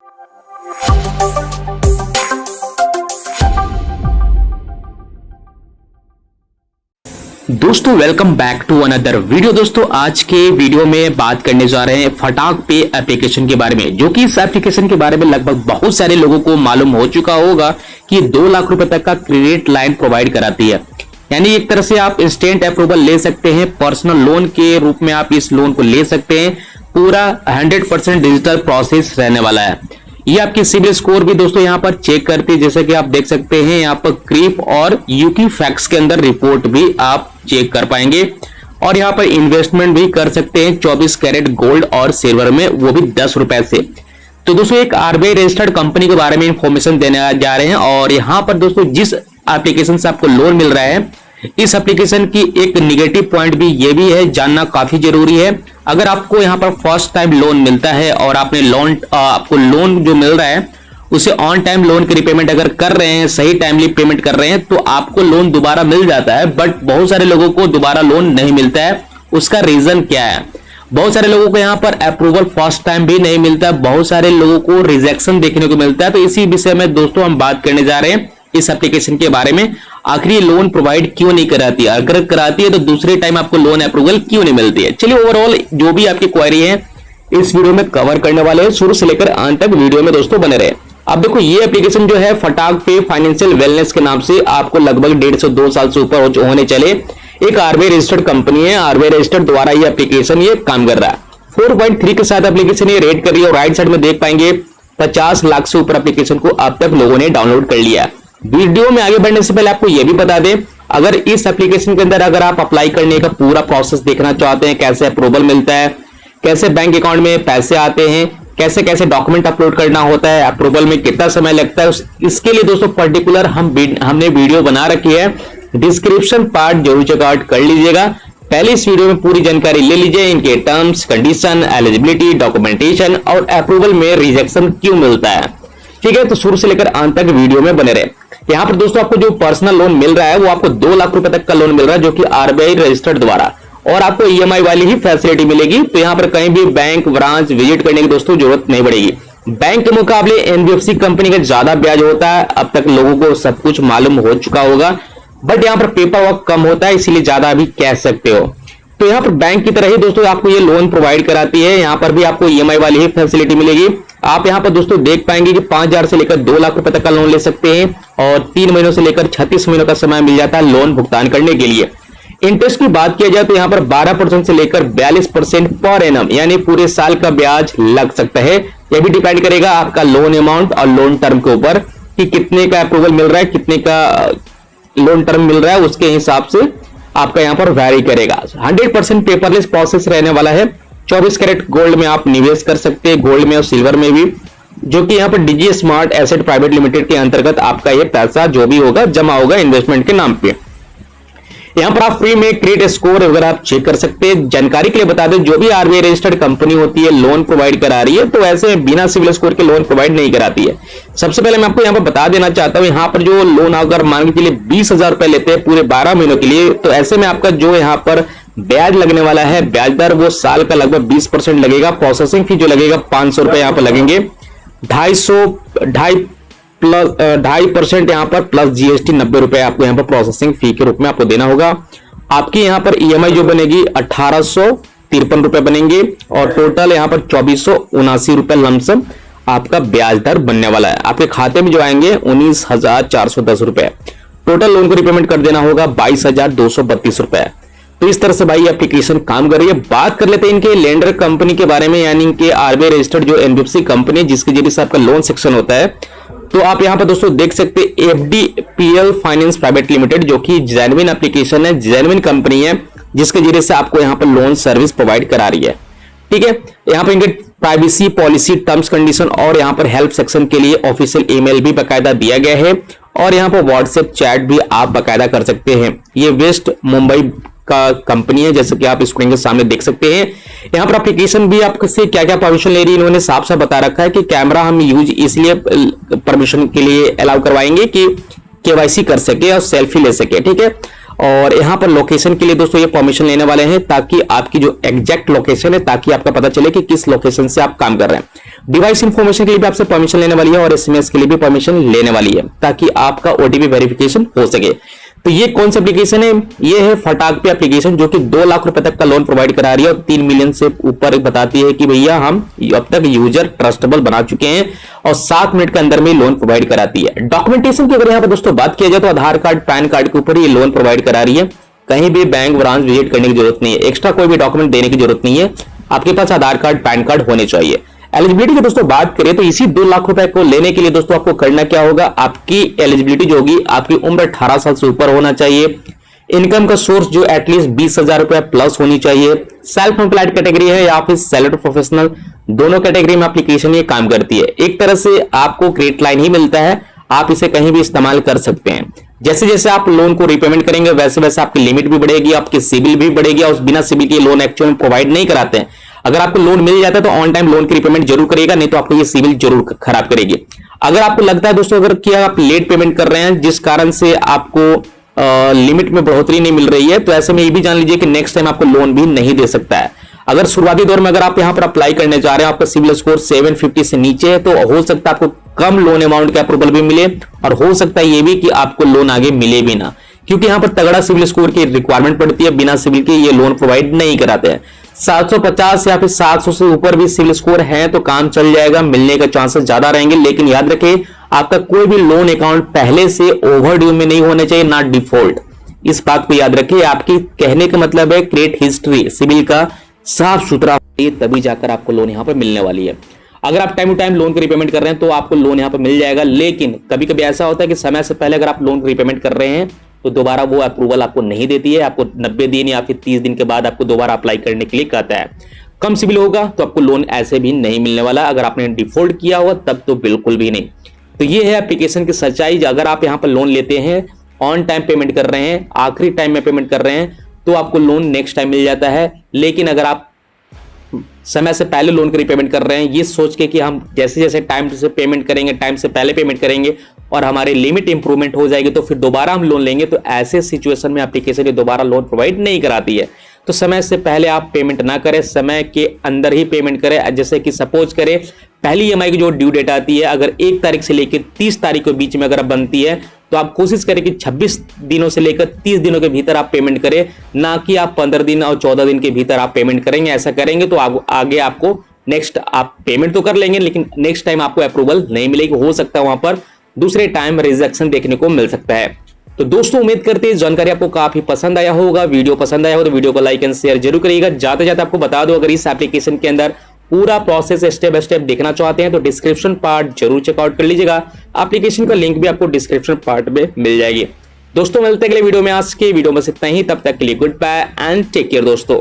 दोस्तों welcome back to another video. दोस्तों आज के वीडियो में बात करने जा रहे हैं फटाक पे एप्लीकेशन के बारे में, जो कि इस एप्लीकेशन के बारे में लगभग बहुत सारे लोगों को मालूम हो चुका होगा कि 2 लाख रुपए तक का क्रेडिट लाइन प्रोवाइड कराती है। यानी एक तरह से आप इंस्टेंट अप्रूवल ले सकते हैं, पर्सनल लोन के रूप में आप इस लोन को ले सकते हैं। पूरा 100% डिजिटल प्रोसेस रहने वाला है। ये आपकी सिबिल स्कोर भी दोस्तों यहाँ पर चेक करती है, जैसे कि आप देख सकते हैं यहाँ पर क्रीप और यूकी फैक्स के अंदर रिपोर्ट भी आप चेक कर पाएंगे। और यहाँ पर इन्वेस्टमेंट भी कर सकते हैं 24 कैरेट गोल्ड और सिल्वर में, वो भी 10 रुपए से। तो दोस्तों एक आरबीआई रजिस्टर्ड कंपनी के बारे में इंफॉर्मेशन देने जा रहे हैं। और यहाँ पर दोस्तों जिस एप्लीकेशन से आपको लोन मिल रहा है, इस एप्लीकेशन की एक निगेटिव पॉइंट भी ये भी है, जानना काफी जरूरी है। अगर आपको यहाँ पर फर्स्ट टाइम लोन मिलता है और आपको लोन जो मिल रहा है उसे ऑन टाइम लोन की रिपेमेंट अगर कर रहे हैं, सही टाइमली पेमेंट कर रहे हैं, तो आपको लोन दोबारा मिल जाता है। बट बहुत सारे लोगों को दोबारा लोन नहीं मिलता है। उसका रीजन क्या है? बहुत सारे लोगों को यहाँ पर अप्रूवल फर्स्ट टाइम भी नहीं मिलता, बहुत सारे लोगों को रिजेक्शन देखने को मिलता है। तो इसी विषय में दोस्तों हम बात करने जा रहे हैं इस एप्लीकेशन के बारे में। आखिर ये लोन प्रोवाइड क्यों नहीं कराती, अगर कराती है तो दूसरे टाइम आपको लोन अप्रूवल क्यों नहीं मिलती है। चलिए ओवरऑल जो भी आपकी क्वेरी है इस वीडियो में कवर करने वाले हैं, शुरू से लेकर अंत तक वीडियो में दोस्तों बने रहे। अब देखो ये एप्लीकेशन जो है फटाक पे फाइनेंशियल वेलनेस के नाम से आपको लगभग 1.5 से 2 साल से ऊपर होने चले एक आरबीआई रजिस्टर्ड कंपनी है। आरबीआई रजिस्टर्ड द्वारा ये एप्लीकेशन ये काम कर रहा है। 4.3 के साथ एप्लीकेशन ये रेट कर रही है। और राइट साइड में देख पाएंगे 50 लाख से ऊपर एप्लीकेशन को अब तक लोगों ने डाउनलोड कर लिया है। वीडियो में आगे बढ़ने से पहले आपको यह भी बता दें, अगर इस एप्लीकेशन के अंदर अगर आप अप्लाई करने का पूरा प्रोसेस देखना चाहते हैं, कैसे अप्रूवल मिलता है, कैसे बैंक अकाउंट में पैसे आते हैं, कैसे कैसे डॉक्यूमेंट अपलोड करना होता है, अप्रूवल में कितना समय लगता है, इसके लिए दोस्तों पर्टिकुलर हमने वीडियो बना रखी है। डिस्क्रिप्शन पार्ट जरूर चेकआउट कर लीजिएगा। पहले इस वीडियो में पूरी जानकारी ले लीजिए, इनके टर्म्स, कंडीशन, एलिजिबिलिटी, डॉक्यूमेंटेशन और अप्रूवल में रिजेक्शन क्यों मिलता है। ठीक है, तो शुरू से लेकर अंत तक वीडियो में बने रहे। यहाँ पर दोस्तों आपको जो पर्सनल लोन मिल रहा है वो आपको 2 लाख रुपए तक का लोन मिल रहा है, जो कि आरबीआई रजिस्टर्ड द्वारा, और आपको ईएमआई वाली ही फैसिलिटी मिलेगी। तो यहाँ पर कहीं भी बैंक ब्रांच विजिट करने की दोस्तों जरूरत नहीं पड़ेगी। बैंक के मुकाबले एनबीएफसी कंपनी का ज्यादा ब्याज होता है, अब तक लोगों को सब कुछ मालूम हो चुका होगा। बट यहाँ पर पेपर वर्क कम होता है, इसीलिए ज्यादा भी कह सकते हो। तो यहाँ पर बैंक की तरह ही दोस्तों आपको ये लोन प्रोवाइड कराती है। यहाँ पर भी आपको ईएमआई वाली ही फैसिलिटी मिलेगी। आप यहाँ पर दोस्तों देख पाएंगे कि 5,000 से लेकर 2 लाख रुपए तक का लोन ले सकते हैं और 3 महीनों से लेकर 36 महीनों का समय मिल जाता है लोन भुगतान करने के लिए। इंटरेस्ट की बात किया जाए तो यहाँ पर 12% से लेकर 42% पर एनम, यानी पूरे साल का ब्याज लग सकता है। यह भी डिपेंड करेगा आपका लोन अमाउंट और लोन टर्म के ऊपर कि कितने का अप्रूवल मिल रहा है, कितने का लोन टर्म मिल रहा है, उसके हिसाब से आपका यहाँ पर वैरी करेगा। 100% पेपरलेस प्रोसेस रहने वाला है। 24 कैरेट गोल्ड में आप निवेश कर सकते हैं, गोल्ड में और सिल्वर में भी, जो कि यहाँ पर DG smart asset private limited के अंतर्गत आपका ये पैसा जो भी होगा जमा होगा इन्वेस्टमेंट के नाम पे। यहाँ पर आप फ्री में क्रेडिट स्कोर वगैरह आप चेक कर सकते हैं। जानकारी के लिए बता दें, जो भी आरबीआई रजिस्टर्ड कंपनी होती है लोन प्रोवाइड करा रही है, तो ऐसे बिना सिविल स्कोर के लोन प्रोवाइड नहीं कराती है। सबसे पहले मैं आपको यहाँ पर बता देना चाहता हूँ, यहाँ पर जो लोन अगर मान के लिए 20,000 रुपए लेते हैं पूरे 12 महीनों के लिए, तो ऐसे में आपका जो यहाँ पर ब्याज लगने वाला है, ब्याज दर वो साल का लगभग 20% लगेगा। प्रोसेसिंग फी जो लगेगा 500 रुपए यहाँ पर लगेंगे। 2.5% यहाँ पर प्लस जीएसटी 90 रुपए आपको यहाँ पर प्रोसेसिंग फी के रूप में आपको देना होगा। आपकी यहाँ पर ईएमआई जो बनेगी 1853 रुपए बनेंगे और टोटल यहाँ पर 2479 रुपए लमसम आपका ब्याज दर बनने वाला है। आपके खाते में जो आएंगे 19,410 रुपए। टोटल लोन को रिपेमेंट कर देना होगा 22,232 रुपए। तो इस तरह से भाई एप्लीकेशन काम कर रही है। बात कर लेते हैं इनके लेंडर कंपनी के बारे में, यानी कि आरबीआई रजिस्टर्ड जो एनबीएफसी कंपनी है जिसके जरिए से आपका लोन सेक्शन होता है। तो आप यहाँ पर दोस्तों देख सकते हैं एफडीपीएल फाइनेंस प्राइवेट लिमिटेड, जो कि जेन्युइन एप्लीकेशन है, जेन्युइन कंपनी है, जिसके जरिए से आपको यहाँ पर लोन सर्विस प्रोवाइड करा रही है। ठीक है, यहाँ पर इनके प्राइवेसी पॉलिसी, टर्म्स कंडीशन और यहाँ पर हेल्प सेक्शन के लिए ऑफिशियल ईमेल भी बकायदा दिया गया है और यहाँ पर व्हाट्सएप चैट भी आप बकायदा कर सकते हैं। ये वेस्ट मुंबई का कंपनी है, जैसे कि आप स्क्रीन के सामने देख सकते हैं। यहाँ पर एप्लीकेशन भी आपसे क्या क्या परमिशन ले रही है, इन्होंने साफ साफ बता रखा है कि कैमरा हम यूज इसलिए परमिशन के लिए अलाउ करवाएंगे कि केवाईसी कर सके और सेल्फी ले सके। ठीक है, और यहाँ पर लोकेशन के लिए दोस्तों ये परमिशन लेने वाले हैं, ताकि आपकी जो एग्जैक्ट लोकेशन है, ताकि आपका पता चले कि किस लोकेशन से आप काम कर रहे हैं। डिवाइस इंफॉर्मेशन के लिए भी आपसे परमिशन लेने वाली है और एसएमएस के लिए भी परमिशन लेने वाली है, ताकि आपका ओटीपी वेरिफिकेशन हो सके। तो ये कौन सी एप्लीकेशन है? ये है फटाक पे एप्लीकेशन, जो कि 2 लाख रुपए तक का लोन प्रोवाइड करा रही है और 3 मिलियन से ऊपर बताती है कि भैया हम अब तक यूजर ट्रस्टेबल बना चुके हैं, और 7 मिनट के अंदर में लोन प्रोवाइड कराती है। डॉक्यूमेंटेशन की अगर यहाँ पर दोस्तों बात किया जाए तो आधार कार्ड, पैन कार्ड के ऊपर ये लोन प्रोवाइड करा रही है। कहीं भी बैंक ब्रांच विजिट करने की जरूरत नहीं है, एक्स्ट्रा कोई भी डॉक्यूमेंट देने की जरूरत नहीं है, आपके पास आधार कार्ड, पैन कार्ड होने चाहिए। एलिजिबिलिटी की दोस्तों बात करें तो इसी 2 लाख रुपए को लेने के लिए दोस्तों आपको करना क्या होगा? आपकी एलिजिबिलिटी जो होगी, आपकी उम्र 18 साल से ऊपर होना चाहिए, इनकम का सोर्स जो एटलीस्ट 20,000 रुपए प्लस होनी चाहिए, सेल्फ एम्प्लॉयड कैटेगरी है या फिर सैलरी प्रोफेशनल, दोनों कैटेगरी में एप्लीकेशन ये काम करती है। एक तरह से आपको क्रेडिट लाइन ही मिलता है, आप इसे कहीं भी इस्तेमाल कर सकते हैं। जैसे जैसे आप लोन को रिपेमेंट करेंगे वैसे वैसे आपकी लिमिट भी बढ़ेगी, आपकी सिबिल भी बढ़ेगी, और बिना सिबिल के लोन एक्चुअल में प्रोवाइड नहीं कराते हैं। अगर आपको लोन मिल जाता है तो ऑन टाइम लोन की रिपेमेंट जरूर करेगा, नहीं तो आपको ये सिबिल जरूर खराब करेगी। अगर आपको लगता है दोस्तों अगर कि आप लेट पेमेंट कर रहे हैं जिस कारण से आपको लिमिट में बढ़ोतरी नहीं मिल रही है, तो ऐसे में ये भी जान लीजिए कि नेक्स्ट टाइम आपको लोन भी नहीं दे सकता है। अगर शुरुआती दौर में अगर आप यहां पर अप्लाई करने जा रहे हैं, आपका सिबिल स्कोर 750 से नीचे है, तो हो सकता है आपको कम लोन अमाउंट का अप्रूवल भी मिले, और हो सकता है ये भी कि आपको लोन आगे मिले भी ना, क्योंकि यहां पर तगड़ा सिबिल स्कोर की रिक्वायरमेंट पड़ती है। बिना सिबिल के ये लोन प्रोवाइड नहीं कराते हैं। 750 या फिर 700 से ऊपर भी सिबिल स्कोर है तो काम चल जाएगा, मिलने का चांसेस ज्यादा रहेंगे। लेकिन याद रखें, आपका कोई भी लोन अकाउंट पहले से ओवरड्यू में नहीं होना चाहिए, ना डिफॉल्ट। इस बात को याद रखिए। आपकी कहने का मतलब है क्रेडिट हिस्ट्री सिबिल का साफ सुथरा, तभी जाकर आपको लोन यहां पर मिलने वाली है। अगर आप टाइम टू टाइम लोन की रिपेमेंट कर रहे हैं तो आपको लोन यहां पर मिल जाएगा। लेकिन कभी कभी ऐसा होता है कि समय से पहले अगर आप लोन की रिपेमेंट कर रहे हैं तो दोबारा वो अप्रूवल आपको नहीं देती है, आपको 90 दिन या फिर 30 दिन के बाद आपको दोबारा अप्लाई करने के लिए कहता है। कम सिबिल होगा तो आपको लोन ऐसे भी नहीं मिलने वाला, अगर आपने डिफॉल्ट किया हुआ तब तो बिल्कुल भी नहीं। तो ये है एप्लीकेशन की सच्चाई। अगर आप यहाँ पर लोन लेते हैं, ऑन टाइम पेमेंट कर रहे हैं, आखिरी टाइम में पेमेंट कर रहे हैं, तो आपको लोन नेक्स्ट टाइम मिल जाता है। लेकिन अगर आप समय से पहले लोन की रिपेमेंट कर रहे हैं, ये सोच के कि हम जैसे जैसे टाइम से पेमेंट करेंगे, टाइम से पहले पेमेंट करेंगे और हमारी लिमिट इंप्रूवमेंट हो जाएगी तो फिर दोबारा हम लोन लेंगे, तो ऐसे सिचुएशन में एप्लीकेशन ये दोबारा लोन प्रोवाइड नहीं कराती है। तो समय से पहले आप पेमेंट ना करें, समय के अंदर ही पेमेंट करें। जैसे कि सपोज करें पहली ईएमआई की जो ड्यू डेट आती है, अगर 1 तारीख से लेकर 30 तारीख के बीच में अगर बनती है, तो आप कोशिश करें कि 26 दिनों से लेकर 30 दिनों के भीतर आप पेमेंट करें, ना कि आप 15 दिन और 14 दिन के भीतर आप पेमेंट करेंगे। ऐसा करेंगे तो आगे आपको नेक्स्ट आप पेमेंट तो कर लेंगे, लेकिन नेक्स्ट टाइम आपको अप्रूवल नहीं मिलेगी। हो सकता है वहां पर दूसरे टाइम रिजेक्शन देखने को मिल सकता है। तो दोस्तों उम्मीद करते हैं जानकारी आपको काफी पसंद आया होगा। वीडियो पसंद आया हो तो वीडियो को लाइक एंड शेयर जरूर करिएगा। जाते जाते आपको बता दो, अगर इस एप्लीकेशन के अंदर पूरा प्रोसेस स्टेप बाय स्टेप देखना चाहते हैं तो डिस्क्रिप्शन पार्ट जरूर चेकआउट कर लीजिएगा। एप्लीकेशन का लिंक भी आपको डिस्क्रिप्शन पार्ट में मिल जाएगी। दोस्तों मिलते हैं अगले वीडियो में। आज के वीडियो में इतना ही, तब तक के लिए goodbye and take care दोस्तों।